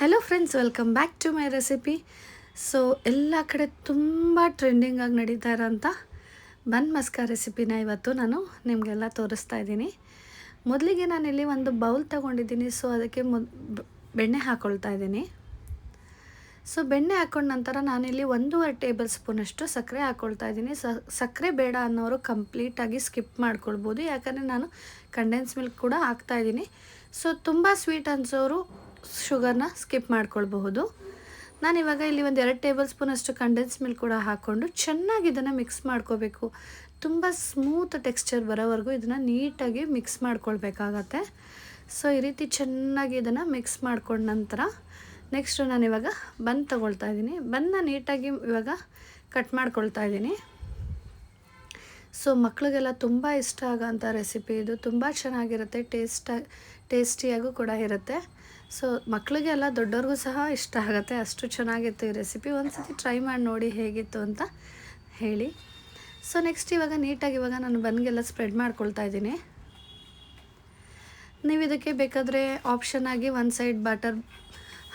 Hello friends, welcome back to my recipe. So ಎಲ್ಲ ಕಡೆ ತುಂಬ ಟ್ರೆಂಡಿಂಗಾಗಿ ನಡೀತಾ ಇರೋಂಥ ಬನ್ ಮಸ್ಕ ರೆಸಿಪಿನ ಇವತ್ತು ನಾನು ನಿಮಗೆಲ್ಲ ತೋರಿಸ್ತಾ ಇದ್ದೀನಿ. ಮೊದಲಿಗೆ ನಾನಿಲ್ಲಿ ಒಂದು ಬೌಲ್ ತೊಗೊಂಡಿದ್ದೀನಿ. ಸೊ ಅದಕ್ಕೆ ಬೆಣ್ಣೆ ಹಾಕ್ಕೊಳ್ತಾ ಇದ್ದೀನಿ. ಸೊ ಬೆಣ್ಣೆ ಹಾಕ್ಕೊಂಡ ನಂತರ ನಾನಿಲ್ಲಿ 1.5 ಟೇಬಲ್ ಸ್ಪೂನಷ್ಟು ಸಕ್ಕರೆ ಹಾಕ್ಕೊಳ್ತಾ ಇದ್ದೀನಿ. ಸಕ್ಕರೆ ಬೇಡ ಅನ್ನೋರು ಕಂಪ್ಲೀಟಾಗಿ ಸ್ಕಿಪ್ ಮಾಡ್ಕೊಳ್ಬೋದು, ಯಾಕಂದರೆ ನಾನು ಕಂಡೆನ್ಸ್ ಮಿಲ್ಕ್ ಕೂಡ ಹಾಕ್ತಾಯಿದ್ದೀನಿ. ಸೊ ತುಂಬ ಸ್ವೀಟ್ ಅನಿಸೋರು ಶುಗರ್ನ ಸ್ಕಿಪ್ ಮಾಡ್ಕೊಳ್ಬಹುದು. ನಾನಿವಾಗ ಇಲ್ಲಿ 1-2 ಟೇಬಲ್ ಸ್ಪೂನಷ್ಟು ಕಂಡೆನ್ಸ್ ಮಿಲ್ಕ್ ಕೂಡ ಹಾಕ್ಕೊಂಡು ಚೆನ್ನಾಗಿ ಇದನ್ನು ಮಿಕ್ಸ್ ಮಾಡ್ಕೋಬೇಕು. ತುಂಬ ಸ್ಮೂತ್ ಟೆಕ್ಸ್ಚರ್ ಬರೋವರೆಗೂ ಇದನ್ನು ನೀಟಾಗಿ ಮಿಕ್ಸ್ ಮಾಡ್ಕೊಳ್ಬೇಕಾಗತ್ತೆ. ಸೊ ಈ ರೀತಿ ಚೆನ್ನಾಗಿ ಇದನ್ನು ಮಿಕ್ಸ್ ಮಾಡ್ಕೊಂಡ ನಂತರ ನೆಕ್ಸ್ಟು ನಾನಿವಾಗ ಬನ್ ತೊಗೊಳ್ತಾ ಇದ್ದೀನಿ. ಬನ್ನ ನೀಟಾಗಿ ಇವಾಗ ಕಟ್ ಮಾಡ್ಕೊಳ್ತಾ ಇದ್ದೀನಿ. ಸೊ ಮಕ್ಕಳಿಗೆಲ್ಲ ತುಂಬ ಇಷ್ಟ ಆಗೋಂಥ ರೆಸಿಪಿ ಇದು. ತುಂಬ ಚೆನ್ನಾಗಿರುತ್ತೆ, ಟೇಸ್ಟಿಯಾಗೂ ಕೂಡ ಇರುತ್ತೆ. ಸೊ ಮಕ್ಕಳಿಗೆಲ್ಲ ದೊಡ್ಡವ್ರಿಗೂ ಸಹ ಇಷ್ಟ ಆಗುತ್ತೆ, ಅಷ್ಟು ಚೆನ್ನಾಗಿತ್ತು ಈ ರೆಸಿಪಿ. ಒಂದು ಸತಿ ಟ್ರೈ ಮಾಡಿ ನೋಡಿ ಹೇಗಿತ್ತು ಅಂತ ಹೇಳಿ. ಸೊ ನೆಕ್ಸ್ಟ್ ಇವಾಗ ನೀಟಾಗಿ ನಾನು ಬನ್ಗೆಲ್ಲ ಸ್ಪ್ರೆಡ್ ಮಾಡ್ಕೊಳ್ತಾ ಇದ್ದೀನಿ. ನೀವು ಇದಕ್ಕೆ ಬೇಕಾದರೆ ಆಪ್ಷನ್ ಆಗಿ ಒಂದು ಸೈಡ್ ಬಟರ್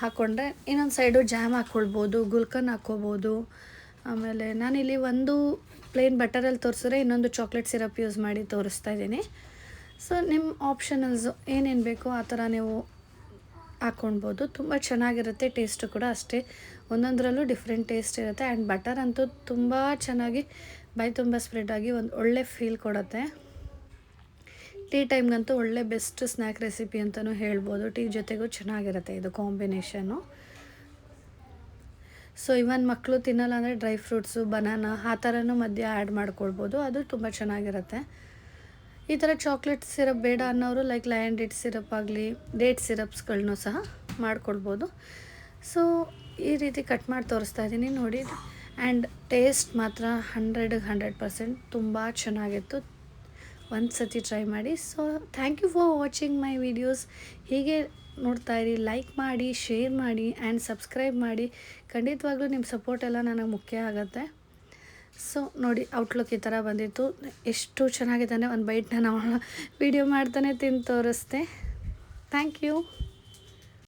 ಹಾಕ್ಕೊಂಡ್ರೆ ಇನ್ನೊಂದು ಸೈಡು ಜಾಮ್ ಹಾಕ್ಕೊಳ್ಬೋದು, ಗುಲ್ಕನ್ ಹಾಕ್ಕೋಬೋದು. ಆಮೇಲೆ ನಾನಿಲ್ಲಿ ಒಂದು ಪ್ಲೇನ್ ಬಟರಲ್ಲಿ ತೋರಿಸಿದ್ರೆ ಇನ್ನೊಂದು ಚಾಕ್ಲೇಟ್ ಸಿರಪ್ ಯೂಸ್ ಮಾಡಿ ತೋರಿಸ್ತಾ ಇದ್ದೀನಿ. ಸೊ ನಿಮ್ಮ ಆಪ್ಷನಲ್ಸು ಏನೇನು ಬೇಕೋ ಆ ಥರ ನೀವು ಹಾಕ್ಕೊಳ್ಬೋದು. ತುಂಬ ಚೆನ್ನಾಗಿರುತ್ತೆ, ಟೇಸ್ಟು ಕೂಡ ಅಷ್ಟೇ. ಒಂದೊಂದರಲ್ಲೂ ಡಿಫ್ರೆಂಟ್ ಟೇಸ್ಟ್ ಇರುತ್ತೆ. ಆ್ಯಂಡ್ ಬಟರ್ ಅಂತೂ ತುಂಬ ಚೆನ್ನಾಗಿ ಬಾಯಿ ತುಂಬ ಸ್ಪ್ರೆಡ್ ಆಗಿ ಒಂದು ಒಳ್ಳೆ ಫೀಲ್ ಕೊಡುತ್ತೆ. ಟೀ ಟೈಮ್ಗಂತೂ ಒಳ್ಳೆ ಬೆಸ್ಟ್ ಸ್ನ್ಯಾಕ್ ರೆಸಿಪಿ ಅಂತಲೂ ಹೇಳ್ಬೋದು. ಟೀ ಜೊತೆಗೂ ಚೆನ್ನಾಗಿರುತ್ತೆ ಇದು ಕಾಂಬಿನೇಷನ್ನು. ಸೊ ಇವನ್ ಮಕ್ಕಳು ತಿನ್ನಲ್ಲ ಅಂದರೆ ಡ್ರೈ ಫ್ರೂಟ್ಸು, ಬನಾನಾ ಆ ಥರನೂ ಮಧ್ಯೆ ಆ್ಯಡ್ ಮಾಡ್ಕೊಳ್ಬೋದು, ಅದು ತುಂಬ ಚೆನ್ನಾಗಿರುತ್ತೆ. ಈ ಥರ ಚಾಕ್ಲೇಟ್ ಸಿರಪ್ ಬೇಡ ಅನ್ನೋರು ಲೈಕ್ ಲಯನ್ ಡೇಟ್ ಸಿರಪ್ ಆಗಲಿ, ಡೇಟ್ ಸಿರಪ್ಸ್ಗಳನ್ನೂ ಸಹ ಮಾಡ್ಕೊಳ್ಬೋದು. ಸೊ ಈ ರೀತಿ ಕಟ್ ಮಾಡಿ ತೋರಿಸ್ತಾ ಇದ್ದೀನಿ ನೋಡಿ. ಆ್ಯಂಡ್ ಟೇಸ್ಟ್ ಮಾತ್ರ 100% ತುಂಬ ಚೆನ್ನಾಗಿತ್ತು. ಒಂದು ಸತಿ ಟ್ರೈ ಮಾಡಿ. So thank you for watching my videos. ಹೀಗೆ ನೋಡ್ತಾ ಇರಿ, ಲೈಕ್ ಮಾಡಿ, ಶೇರ್ ಮಾಡಿ ಆ್ಯಂಡ್ ಸಬ್ಸ್ಕ್ರೈಬ್ ಮಾಡಿ. ಖಂಡಿತವಾಗ್ಲೂ ನಿಮ್ಮ ಸಪೋರ್ಟ್ ಎಲ್ಲ ನನಗೆ ಮುಖ್ಯ ಆಗುತ್ತೆ. ಸೊ ನೋಡಿ, ಔಟ್ಲುಕ್ ಈ ಥರ ಬಂದಿತ್ತು. ಎಷ್ಟು ಚೆನ್ನಾಗಿದೆ, ಒಂದು ಬೈಟ್ನ ನಾವು ವಿಡಿಯೋ ಮಾಡ್ತಾನೆ ತಿಂದು ತೋರಿಸ್ದೆ. Thank you.